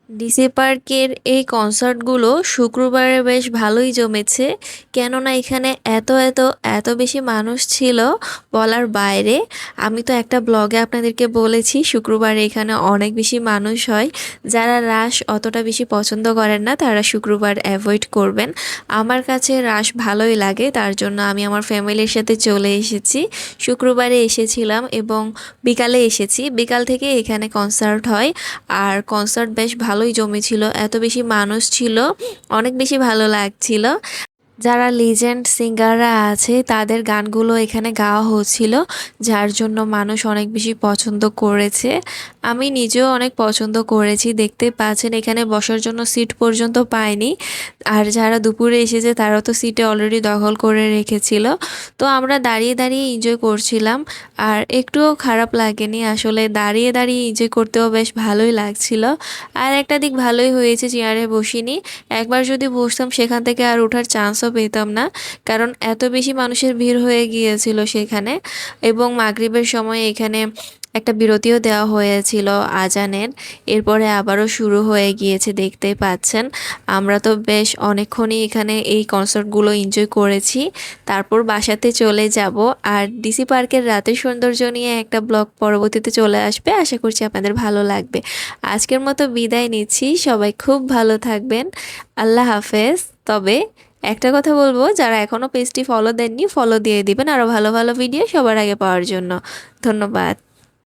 DC পার্কের এই কনসার্টগুলো শুক্রবারে বেশ ভালোই জমেছে। কেননা এখানে এত বেশি মানুষ ছিল, বলার বাইরে। আমি তো একটা ব্লগে আপনাদেরকে বলেছি শুক্রবারে এখানে অনেক বেশি মানুষ হয়। যারা রাশ অতটা বেশি পছন্দ করেন না তারা শুক্রবার অ্যাভয়েড করবেন। আমার কাছে রাশ ভালোই লাগে, তার জন্য আমি আমার ফ্যামিলির সাথে চলে এসেছি। শুক্রবারে এসেছিলাম এবং বিকালে এসেছি, বিকাল থেকে এখানে কনসার্ট হয়। আর কনসার্ট বেশ ভালোই জমেছিল, এত বেশি মানুষ ছিল, অনেক বেশি ভালো লাগছিল। যারা লিজেন্ড সিঙ্গাররা আছে তাদের গানগুলো এখানে গাওয়া হচ্ছিল, যার জন্য মানুষ অনেক বেশি পছন্দ করেছে। আমি নিজেও অনেক পছন্দ করেছি, দেখতে পাচ্ছেন এখানে বসার জন্য সিট পর্যন্ত পাইনি। আর যারা দুপুরে এসেছে তারা তো সিটে অলরেডি দখল করে রেখেছিল। তো আমরা দাঁড়িয়ে দাঁড়িয়ে এনজয় করছিলাম, আর একটুও খারাপ লাগেনি। আসলে দাঁড়িয়ে দাঁড়িয়ে এনজয় করতেও বেশ ভালোই লাগছিল। আর একটা দিক ভালোই হয়েছে, চেয়ারে বসিনি। একবার যদি বসতাম সেখান থেকে আর ওঠার চান্সও পেতাম না, কারণ এত বেশি মানুষের ভিড় হয়ে গিয়েছিল সেখানে। এবং মাগরিবের সময় এখানে একটা বিরতিও দেওয়া হয়েছিল আজানের। এরপরে আবারও শুরু হয়ে গিয়েছে, দেখতেই পাচ্ছেন। আমরা তো বেশ অনেকক্ষণই এখানে এই কনসার্টগুলো এনজয় করেছি। তারপর বাসাতে চলে যাব। আর ডিসি পার্কের রাতের সৌন্দর্য নিয়ে একটা ব্লগ পরবর্তীতে চলে আসবে, আশা করছি আপনাদের ভালো লাগবে। আজকের মতো বিদায় নিচ্ছি, সবাই খুব ভালো থাকবেন। আল্লাহ হাফেজ। তবে একটা কথা বলবো, যারা এখনও পেজটি ফলো দেননি ফলো দিয়ে দিবেন আরও ভালো ভালো ভিডিও সবার আগে পাওয়ার জন্য। ধন্যবাদ।